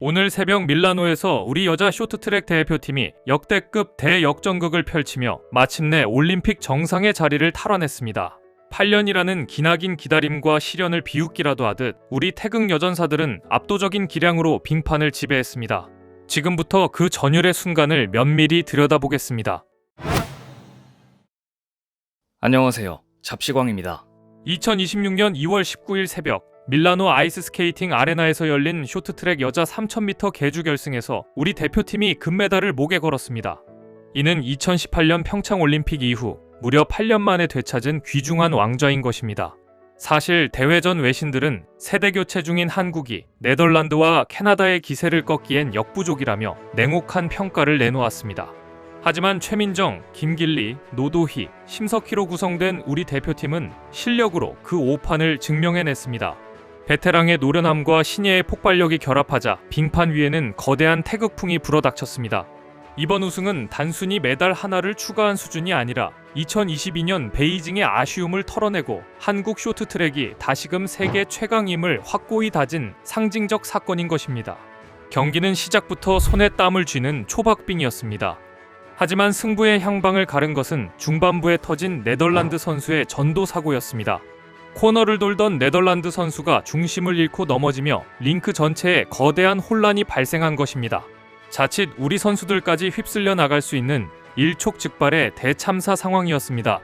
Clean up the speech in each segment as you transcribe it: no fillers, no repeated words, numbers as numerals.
오늘 새벽 밀라노에서 우리 여자 쇼트트랙 대표팀이 역대급 대역전극을 펼치며 마침내 올림픽 정상의 자리를 탈환했습니다. 8년이라는 기나긴 기다림과 시련을 비웃기라도 하듯 우리 태극 여전사들은 압도적인 기량으로 빙판을 지배했습니다. 지금부터 그 전율의 순간을 면밀히 들여다보겠습니다. 안녕하세요. 잡시광입니다. 2026년 2월 19일 새벽 밀라노 아이스스케이팅 아레나에서 열린 쇼트트랙 여자 3000m 계주 결승에서 우리 대표팀이 금메달을 목에 걸었습니다. 이는 2018년 평창올림픽 이후 무려 8년 만에 되찾은 귀중한 왕좌인 것입니다. 사실 대회 전 외신들은 세대 교체 중인 한국이 네덜란드와 캐나다의 기세를 꺾기엔 역부족이라며 냉혹한 평가를 내놓았습니다. 하지만 최민정, 김길리, 노도희, 심석희로 구성된 우리 대표팀은 실력으로 그 오판을 증명해냈습니다. 베테랑의 노련함과 신예의 폭발력이 결합하자 빙판 위에는 거대한 태극풍이 불어닥쳤습니다. 이번 우승은 단순히 메달 하나를 추가한 수준이 아니라 2022년 베이징의 아쉬움을 털어내고 한국 쇼트트랙이 다시금 세계 최강임을 확고히 다진 상징적 사건인 것입니다. 경기는 시작부터 손에 땀을 쥐는 초박빙이었습니다. 하지만 승부의 향방을 가른 것은 중반부에 터진 네덜란드 선수의 전도사고였습니다. 코너를 돌던 네덜란드 선수가 중심을 잃고 넘어지며 링크 전체에 거대한 혼란이 발생한 것입니다. 자칫 우리 선수들까지 휩쓸려 나갈 수 있는 일촉즉발의 대참사 상황이었습니다.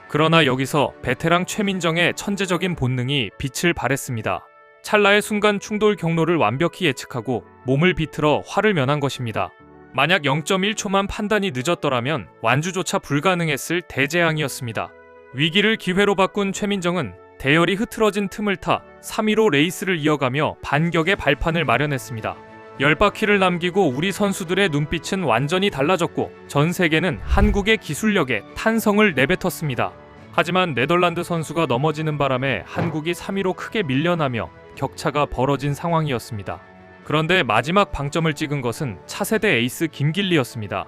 그러나 여기서 베테랑 최민정의 천재적인 본능이 빛을 발했습니다. 찰나의 순간 충돌 경로를 완벽히 예측하고 몸을 비틀어 화를 면한 것입니다. 만약 0.1초만 판단이 늦었더라면 완주조차 불가능했을 대재앙이었습니다. 위기를 기회로 바꾼 최민정은 대열이 흐트러진 틈을 타 3위로 레이스를 이어가며 반격의 발판을 마련했습니다. 10바퀴를 남기고 우리 선수들의 눈빛은 완전히 달라졌고 전 세계는 한국의 기술력에 탄성을 내뱉었습니다. 하지만 네덜란드 선수가 넘어지는 바람에 한국이 3위로 크게 밀려나며 격차가 벌어진 상황이었습니다. 그런데 마지막 방점을 찍은 것은 차세대 에이스 김길리였습니다.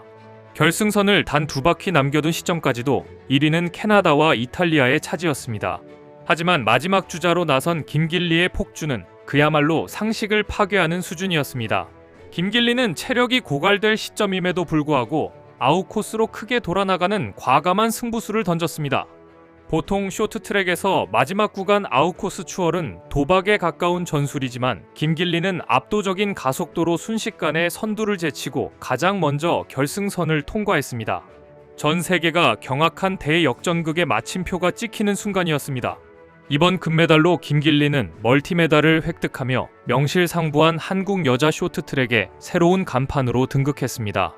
결승선을 단 2바퀴 남겨둔 시점까지도 1위는 캐나다와 이탈리아의 차지였습니다. 하지만 마지막 주자로 나선 김길리의 폭주는 그야말로 상식을 파괴하는 수준이었습니다. 김길리는 체력이 고갈될 시점임에도 불구하고 아웃코스로 크게 돌아나가는 과감한 승부수를 던졌습니다. 보통 쇼트트랙에서 마지막 구간 아웃코스 추월은 도박에 가까운 전술이지만 김길리는 압도적인 가속도로 순식간에 선두를 제치고 가장 먼저 결승선을 통과했습니다. 전 세계가 경악한 대역전극의 마침표가 찍히는 순간이었습니다. 이번 금메달로 김길리는 멀티메달을 획득하며 명실상부한 한국 여자 쇼트트랙의 새로운 간판으로 등극했습니다.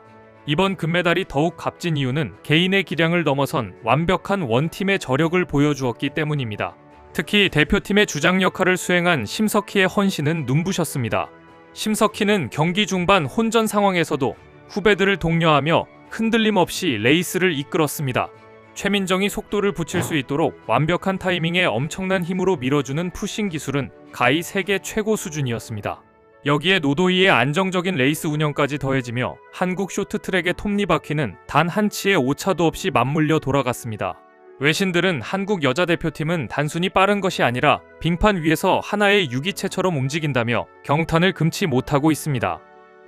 이번 금메달이 더욱 값진 이유는 개인의 기량을 넘어선 완벽한 원팀의 저력을 보여주었기 때문입니다. 특히 대표팀의 주장 역할을 수행한 심석희의 헌신은 눈부셨습니다. 심석희는 경기 중반 혼전 상황에서도 후배들을 독려하며 흔들림 없이 레이스를 이끌었습니다. 최민정이 속도를 붙일 수 있도록 완벽한 타이밍에 엄청난 힘으로 밀어주는 푸싱 기술은 가히 세계 최고 수준이었습니다. 여기에 노도희의 안정적인 레이스 운영까지 더해지며 한국 쇼트트랙의 톱니바퀴는 단 한 치의 오차도 없이 맞물려 돌아갔습니다. 외신들은 한국 여자 대표팀은 단순히 빠른 것이 아니라 빙판 위에서 하나의 유기체처럼 움직인다며 경탄을 금치 못하고 있습니다.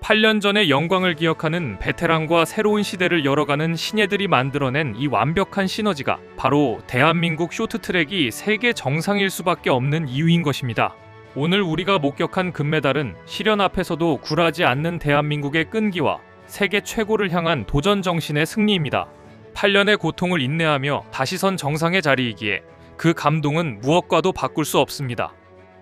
8년 전의 영광을 기억하는 베테랑과 새로운 시대를 열어가는 신예들이 만들어낸 이 완벽한 시너지가 바로 대한민국 쇼트트랙이 세계 정상일 수밖에 없는 이유인 것입니다. 오늘 우리가 목격한 금메달은 시련 앞에서도 굴하지 않는 대한민국의 끈기와 세계 최고를 향한 도전 정신의 승리입니다. 8년의 고통을 인내하며 다시 선 정상의 자리이기에 그 감동은 무엇과도 바꿀 수 없습니다.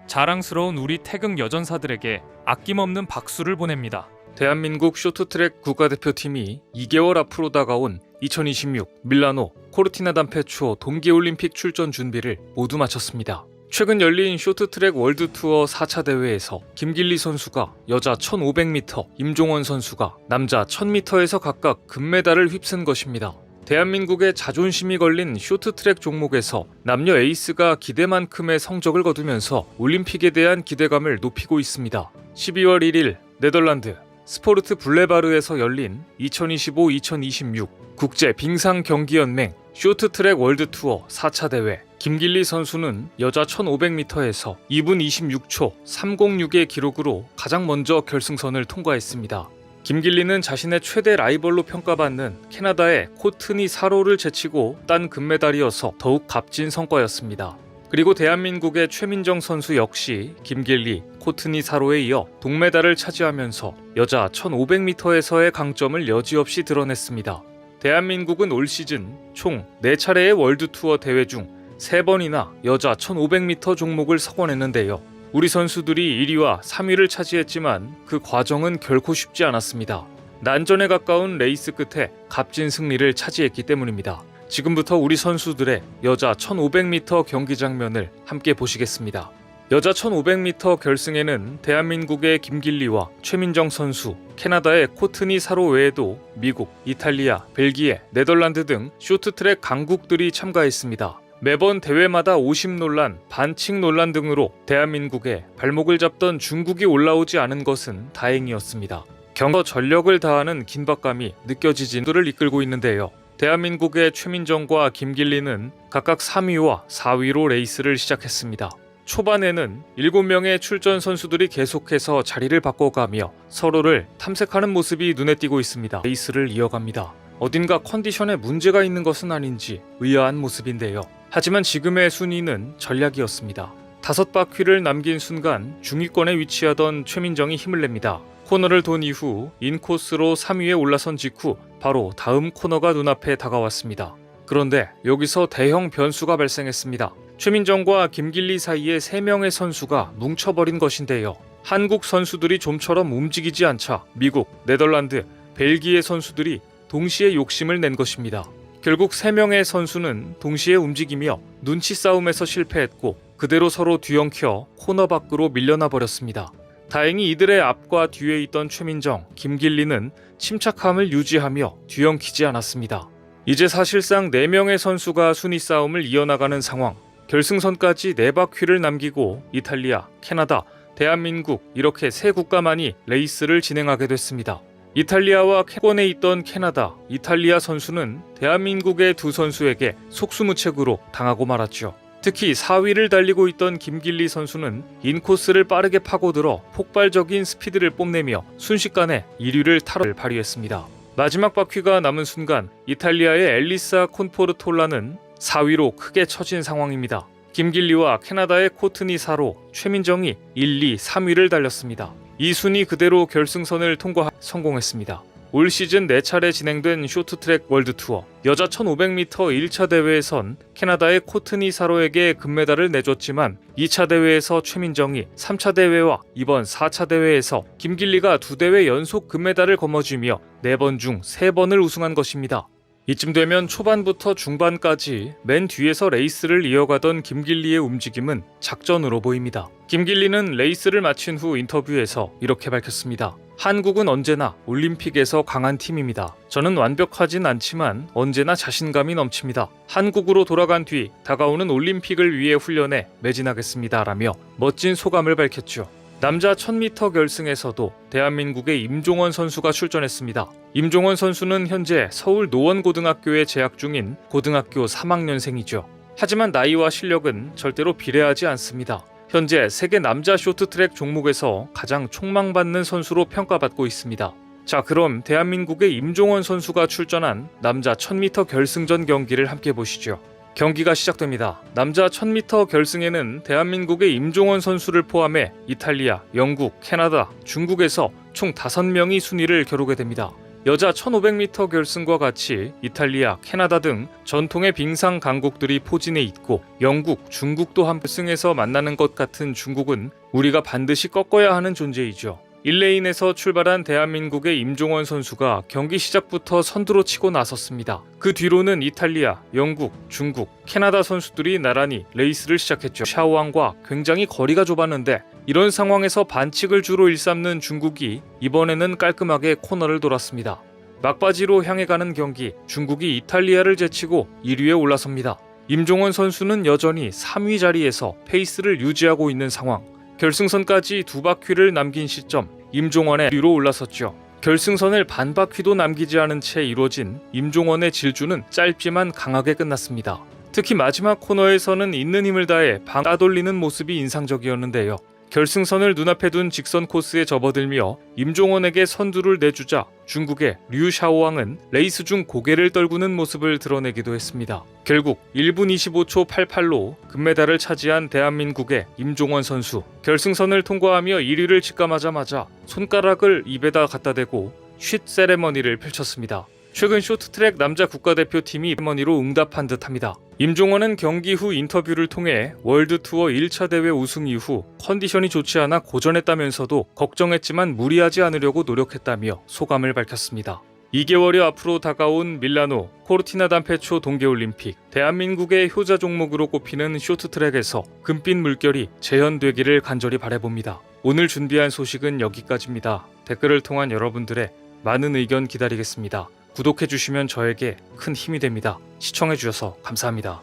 자랑스러운 우리 태극 여전사들에게 아낌없는 박수를 보냅니다. 대한민국 쇼트트랙 국가대표팀이 2개월 앞으로 다가온 2026 밀라노 코르티나 단페추어 동계올림픽 출전 준비를 모두 마쳤습니다. 최근 열린 쇼트트랙 월드투어 4차 대회에서 김길리 선수가 여자 1500m, 임종원 선수가 남자 1000m에서 각각 금메달을 휩쓴 것입니다. 대한민국의 자존심이 걸린 쇼트트랙 종목에서 남녀 에이스가 기대만큼의 성적을 거두면서 올림픽에 대한 기대감을 높이고 있습니다. 12월 1일 네덜란드 스포르트 블레바르에서 열린 2025-2026 국제 빙상 경기연맹 쇼트트랙 월드투어 4차 대회 김길리 선수는 여자 1500m에서 2분 26초 306의 기록으로 가장 먼저 결승선을 통과했습니다. 김길리는 자신의 최대 라이벌로 평가받는 캐나다의 코트니 사로를 제치고 딴 금메달이어서 더욱 값진 성과였습니다. 그리고 대한민국의 최민정 선수 역시 김길리, 코트니 사로에 이어 동메달을 차지하면서 여자 1500m에서의 강점을 여지없이 드러냈습니다. 대한민국은 올 시즌 총 4차례의 월드투어 대회 중 3번이나 여자 1500m 종목을 석권했는데요. 우리 선수들이 1위와 3위를 차지했지만 그 과정은 결코 쉽지 않았습니다. 난전에 가까운 레이스 끝에 값진 승리를 차지했기 때문입니다. 지금부터 우리 선수들의 여자 1500m 경기 장면을 함께 보시겠습니다. 여자 1500m 결승에는 대한민국의 김길리와 최민정 선수, 캐나다의 코트니 사로 외에도 미국, 이탈리아, 벨기에, 네덜란드 등 쇼트트랙 강국들이 참가했습니다. 매번 대회마다 오심 논란, 반칙 논란 등으로 대한민국의 발목을 잡던 중국이 올라오지 않은 것은 다행이었습니다. 경거 전력을 다하는 긴박감이 느껴지는 를 이끌고 있는데요. 대한민국의 최민정과 김길리는 각각 3위와 4위로 레이스를 시작했습니다. 초반에는 7명의 출전 선수들이 계속해서 자리를 바꿔가며 서로를 탐색하는 모습이 눈에 띄고 있습니다. 레이스를 이어갑니다. 어딘가 컨디션에 문제가 있는 것은 아닌지 의아한 모습인데요. 하지만 지금의 순위는 전략이었습니다. 5바퀴를 남긴 순간 중위권에 위치하던 최민정이 힘을 냅니다. 코너를 돈 이후 인코스로 3위에 올라선 직후 바로 다음 코너가 눈앞에 다가왔습니다. 그런데 여기서 대형 변수가 발생했습니다. 최민정과 김길리 사이에 3명의 선수가 뭉쳐버린 것인데요. 한국 선수들이 좀처럼 움직이지 않자 미국, 네덜란드, 벨기에 선수들이 동시에 욕심을 낸 것입니다. 결국 3명의 선수는 동시에 움직이며 눈치 싸움에서 실패했고 그대로 서로 뒤엉켜 코너 밖으로 밀려나 버렸습니다. 다행히 이들의 앞과 뒤에 있던 최민정, 김길리는 침착함을 유지하며 뒤엉키지 않았습니다. 이제 사실상 4명의 선수가 순위 싸움을 이어나가는 상황. 결승선까지 4바퀴를 남기고 이탈리아, 캐나다, 대한민국 이렇게 3국가만이 레이스를 진행하게 됐습니다. 이탈리아와 캐권에 있던 캐나다, 이탈리아 선수는 대한민국의 2 선수에게 속수무책으로 당하고 말았죠. 특히 4위를 달리고 있던 김길리 선수는 인코스를 빠르게 파고들어 폭발적인 스피드를 뽐내며 순식간에 1위를 발휘했습니다. 마지막 바퀴가 남은 순간 이탈리아의 엘리사 콘포르톨라는 4위로 크게 처진 상황입니다. 김길리와 캐나다의 코트니 사로, 최민정이 1, 2, 3위를 달렸습니다. 이 순위 그대로 결승선을 통과하 성공했습니다. 올 시즌 4차례 진행된 쇼트트랙 월드투어 여자 1500m 1차 대회에선 캐나다의 코트니 사로에게 금메달을 내줬지만 2차 대회에서 최민정이 3차 대회와 이번 4차 대회에서 김길리가 2대회 연속 금메달을 거머쥐며 4번 중 3번을 우승한 것입니다. 이쯤 되면 초반부터 중반까지 맨 뒤에서 레이스를 이어가던 김길리의 움직임은 작전으로 보입니다. 김길리는 레이스를 마친 후 인터뷰에서 이렇게 밝혔습니다. 한국은 언제나 올림픽에서 강한 팀입니다. 저는 완벽하진 않지만 언제나 자신감이 넘칩니다. 한국으로 돌아간 뒤 다가오는 올림픽을 위해 훈련에 매진하겠습니다. 라며 멋진 소감을 밝혔죠. 남자 1000m 결승에서도 대한민국의 임종원 선수가 출전했습니다. 임종원 선수는 현재 서울 노원고등학교에 재학 중인 고등학교 3학년생이죠. 하지만 나이와 실력은 절대로 비례하지 않습니다. 현재 세계 남자 쇼트트랙 종목에서 가장 촉망받는 선수로 평가받고 있습니다. 자, 그럼 대한민국의 임종원 선수가 출전한 남자 1000m 결승전 경기를 함께 보시죠. 경기가 시작됩니다. 남자 1000m 결승에는 대한민국의 임종원 선수를 포함해 이탈리아, 영국, 캐나다, 중국에서 총 5명이 순위를 겨루게 됩니다. 여자 1500m 결승과 같이 이탈리아, 캐나다 등 전통의 빙상 강국들이 포진해 있고 영국, 중국도 한 결승에서 만나는 것 같은 중국은 우리가 반드시 꺾어야 하는 존재이죠. 1레인에서 출발한 대한민국의 임종원 선수가 경기 시작부터 선두로 치고 나섰습니다. 그 뒤로는 이탈리아, 영국, 중국, 캐나다 선수들이 나란히 레이스를 시작했죠. 샤오왕과 굉장히 거리가 좁았는데 이런 상황에서 반칙을 주로 일삼는 중국이 이번에는 깔끔하게 코너를 돌았습니다. 막바지로 향해 가는 경기, 중국이 이탈리아를 제치고 1위에 올라섭니다. 임종원 선수는 여전히 3위 자리에서 페이스를 유지하고 있는 상황. 결승선까지 2바퀴를 남긴 시점 임종원의 뒤로 올라섰죠. 결승선을 반바퀴도 남기지 않은 채 이루어진 임종원의 질주는 짧지만 강하게 끝났습니다. 특히 마지막 코너에서는 있는 힘을 다해 방 따돌리는 모습이 인상적이었는데요. 결승선을 눈앞에 둔 직선 코스에 접어들며 임종원에게 선두를 내주자 중국의 류 샤오왕은 레이스 중 고개를 떨구는 모습을 드러내기도 했습니다. 결국 1분 25초 88로 금메달을 차지한 대한민국의 임종원 선수, 결승선을 통과하며 1위를 직감하자마자 손가락을 입에다 갖다 대고 쉿 세레머니를 펼쳤습니다. 최근 쇼트트랙 남자 국가대표팀이 세레머니로 응답한 듯합니다. 임종원은 경기 후 인터뷰를 통해 월드투어 1차 대회 우승 이후 컨디션이 좋지 않아 고전했다면서도 걱정했지만 무리하지 않으려고 노력했다며 소감을 밝혔습니다. 2개월여 앞으로 다가온 밀라노 코르티나 담페초 동계올림픽, 대한민국의 효자 종목으로 꼽히는 쇼트트랙에서 금빛 물결이 재현되기를 간절히 바라봅니다. 오늘 준비한 소식은 여기까지입니다. 댓글을 통한 여러분들의 많은 의견 기다리겠습니다. 구독해주시면 저에게 큰 힘이 됩니다. 시청해주셔서 감사합니다.